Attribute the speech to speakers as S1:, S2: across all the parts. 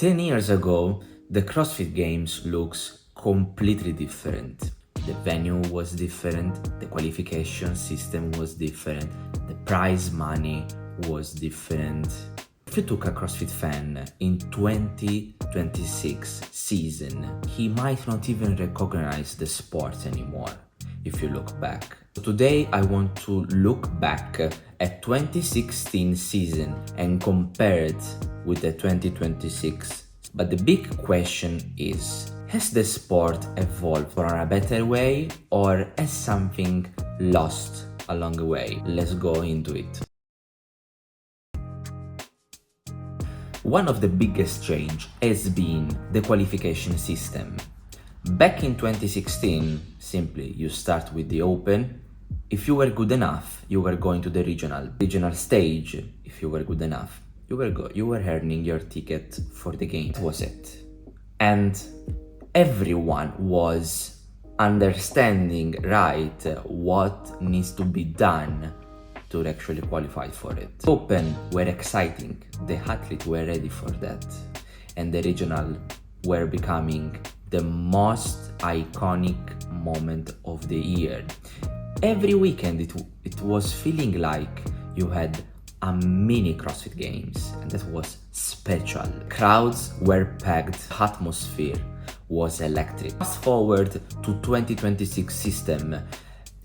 S1: 10 years ago, the CrossFit Games looks completely different. The venue was different, the qualification system was different, the prize money was different. If you took a CrossFit fan in 2026 season, he might not even recognize the sport anymore if you look back. Today I want to look back at 2016 season and compare it with the 2026. But the big question is, has the sport evolved for a better way or has something lost along the way? Let's go into it. One of the biggest change has been the qualification system. Back in 2016, simply you start with the open. If you were good enough, you were going to the regional stage. If you were good enough, you were earning your ticket for the game. That was it. And everyone was understanding right what needs to be done to actually qualify for it. Open were exciting, the athletes were ready for that, and the regional were becoming the most iconic moment of the year. Every weekend it was feeling like you had a mini CrossFit Games, and that was special. Crowds were packed, atmosphere was electric. Fast forward to 2026 system,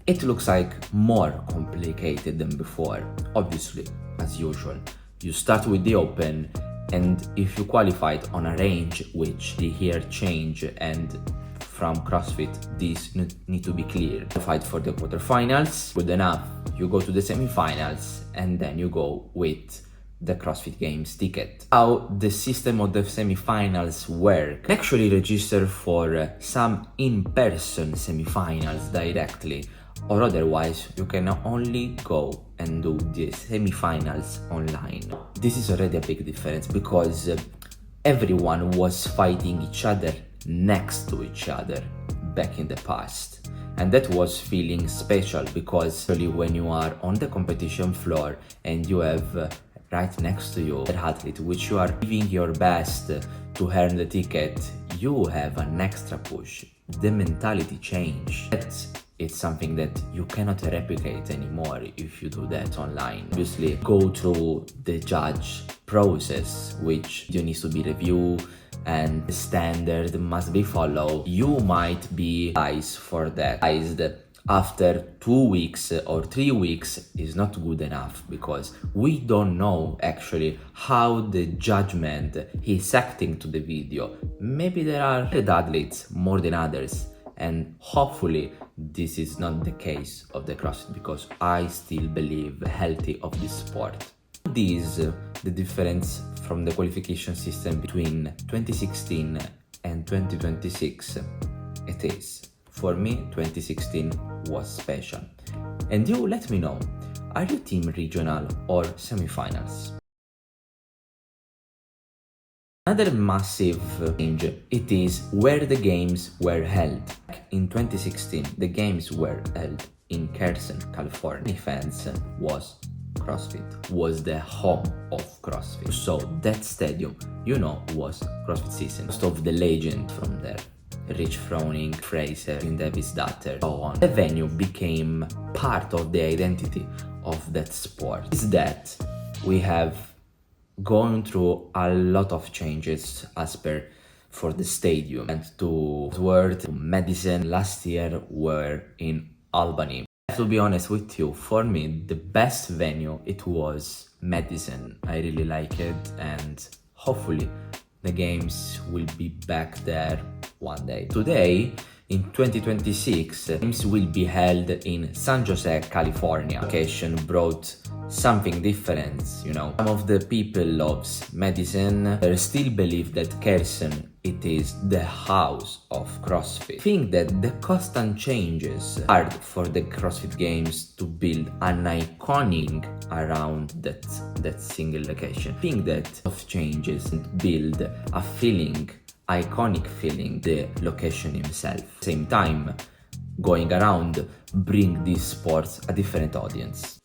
S1: it looks like more complicated than before. Obviously, as usual, you start with the open, and if you qualified on a range, which the year change, and from CrossFit, these need to be clear. Qualified for the quarterfinals, good enough, you go to the semifinals, and then you go with the CrossFit Games ticket. How the system of the semifinals work, actually register for some in-person semifinals directly, or otherwise you can only go and do the semifinals online. This is already a big difference because everyone was fighting each other next to each other back in the past, and that was feeling special because really when you are on the competition floor and you have right next to you an athlete which you are giving your best to earn the ticket, you have an extra push. The mentality change. It's something that you cannot replicate anymore if you do that online. Obviously, go through the judge process, which you need to be reviewed and the standard must be followed. You might be biased for that. After 2 weeks or 3 weeks is not good enough because we don't know actually how the judgment is acting to the video. Maybe there are athletes more than others, and hopefully this is not the case of the CrossFit because I still believe healthy of this sport. This the difference from the qualification system between 2016 and 2026. It is. For me, 2016 was special. And you let me know, are you team regional or semifinals? Another massive change, it is where the games were held. In 2016, the games were held in Carson, California. Fans was CrossFit, was the home of CrossFit. So that stadium, was CrossFit season. Most of the legend from there, Rich Froning, Fraser, and Davis Dutter, so on. The venue became part of the identity of that sport. Is that we have gone through a lot of changes as per for the stadium, and to Madison last year were in Albany. To be honest with you, for me the best venue it was Madison. I really like it, and hopefully the games will be back there one day. Today, in 2026, games will be held in San Jose, California. Location brought something different, Some of the people loves Madison. They still believe that Carson it is the house of CrossFit. I think that the constant changes hard for the CrossFit Games to build an iconic around that single location. I think that of changes build a feeling, iconic feeling, the location himself. Same time, going around bring these sports a different audience.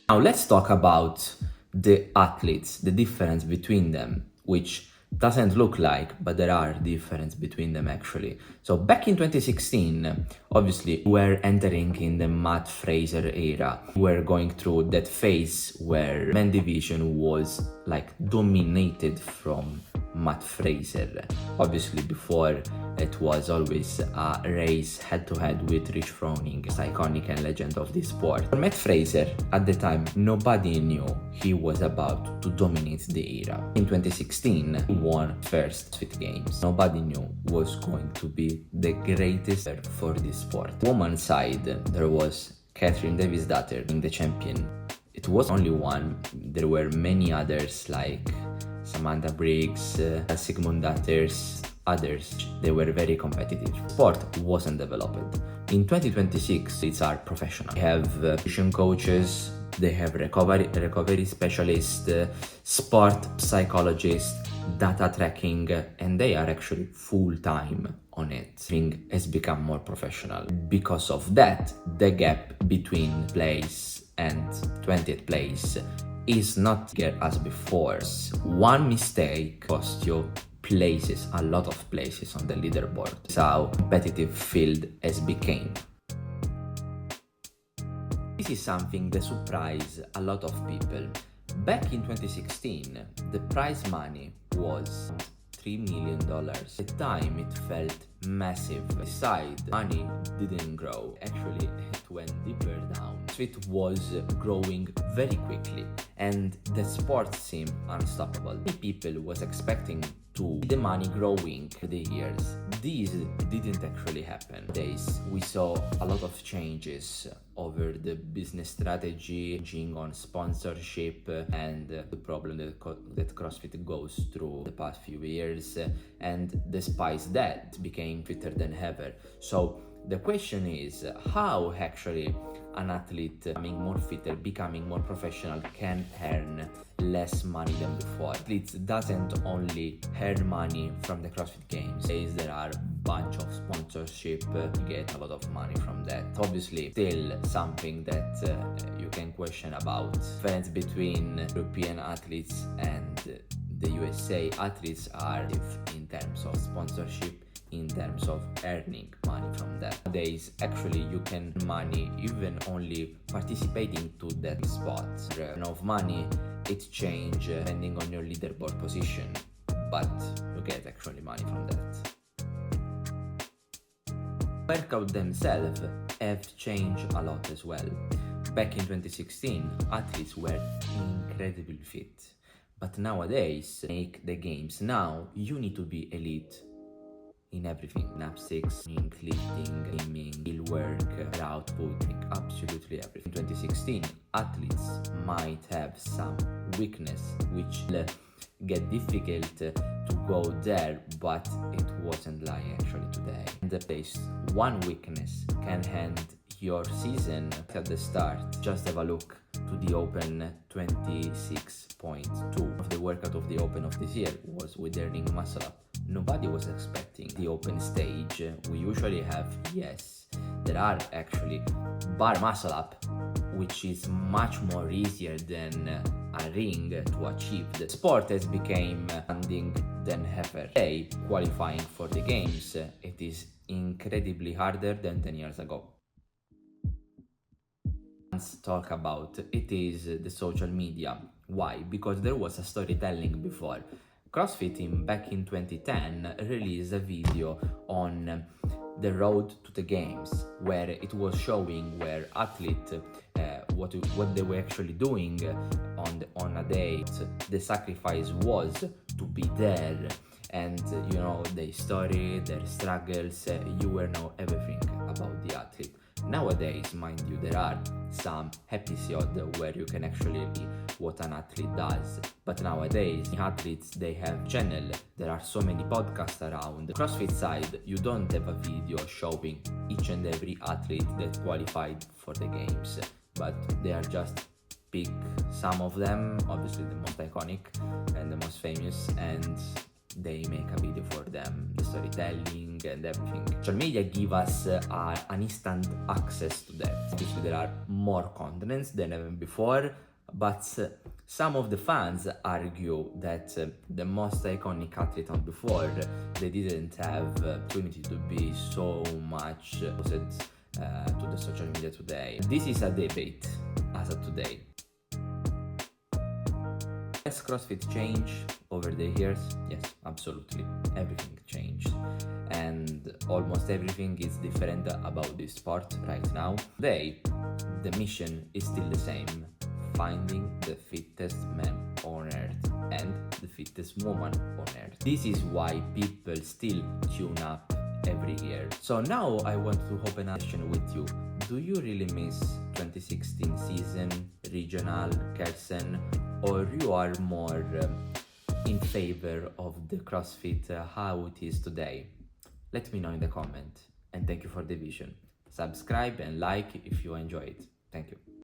S1: Now let's talk about the athletes, the difference between them, which doesn't look like, but there are difference between them actually. So back in 2016, obviously we're entering in the Matt Fraser era. We're going through that phase where men division was like dominated from Matt Fraser. Obviously before it was always a race head-to-head with Rich Froning, iconic and legend of this sport. For Matt Fraser, at the time, nobody knew he was about to dominate the era. In 2016, he won first CrossFit Games. Nobody knew was going to be the greatest for this sport. Women's side, there was Catherine Davis-Daughter being the champion. It was only one. There were many others like Samantha Briggs, Sigmund Datters, others. They were very competitive. Sport wasn't developed. In 2026, it's our professional. They have nutrition coaches, they have recovery specialists, sport psychologists, data tracking, and they are actually full-time on it. Thing has become more professional. Because of that, the gap between place and 20th place is not get as before. One mistake cost you places, a lot of places on the leaderboard. That's how competitive field has become. This is something that surprised a lot of people. Back in 2016, the prize money was $3 million. At the time, it felt massive. Besides, money didn't grow. Actually, it went deeper down. It was growing very quickly, and the sport seemed unstoppable. Many people was expecting to see the money growing for the years. These didn't actually happen. Nowadays, we saw a lot of changes over the business strategy, changing on sponsorship, and the problem that CrossFit goes through the past few years. And despite that, it became fitter than ever. So the question is, how actually an athlete becoming more fitter, becoming more professional, can earn less money than before? Athletes doesn't only earn money from the CrossFit Games. There are a bunch of sponsorship, you get a lot of money from that. Obviously, still something that you can question about. Difference between European athletes and the USA athletes are in terms of sponsorship, in terms of earning money from that. Nowadays, actually, you can earn money even only participating to that spot. The amount of money, it changes depending on your leaderboard position, but you get actually money from that. Workouts themselves have changed a lot as well. Back in 2016, athletes were incredibly fit, but nowadays, make the games now, you need to be elite in everything. Gymnastics, lifting, aiming, skill work, output, absolutely everything. In 2016, athletes might have some weakness which get difficult to go there, but it wasn't like actually today. And there's one weakness can end your season at the start. Just have a look to the Open 26.2. Of the workout of the Open of this year was with earning muscle up. Nobody was expecting the open stage. We usually have, yes, there are actually bar muscle up, which is much more easier than a ring to achieve. The sport has become demanding than ever. Today, qualifying for the games, it is incredibly harder than 10 years ago. Let's talk about it is the social media. Why? Because there was a storytelling before. CrossFit back in 2010 released a video on the road to the games, where it was showing where athletes what they were actually doing on a day. The sacrifice was to be there, and you know their story, their struggles. You will know everything about the athlete. Nowadays, mind you, there are some episodes where you can actually see what an athlete does. But nowadays, athletes, they have channel. There are so many podcasts around. The CrossFit side, you don't have a video showing each and every athlete that qualified for the games, but they are just pick some of them, obviously the most iconic and the most famous, and they make a video for them, the storytelling and everything. Social media give us an instant access to that. Obviously there are more contents than ever before, but Some of the fans argue that the most iconic athlete on before, they didn't have opportunity to be so much exposed to the social media today. This is a debate as of today. Has CrossFit changed over the years? Yes, absolutely. Everything changed. And almost everything is different about this sport right now. Today, the mission is still the same. Finding the fittest man on earth and the fittest woman on earth. This is why people still tune up every year. So now I want to open a session with you. Do you really miss 2016 season, regional, Kersen, or you are more in favor of the CrossFit how it is today? Let me know in the comment, and thank you for the vision. Subscribe and like if you enjoy it. Thank you.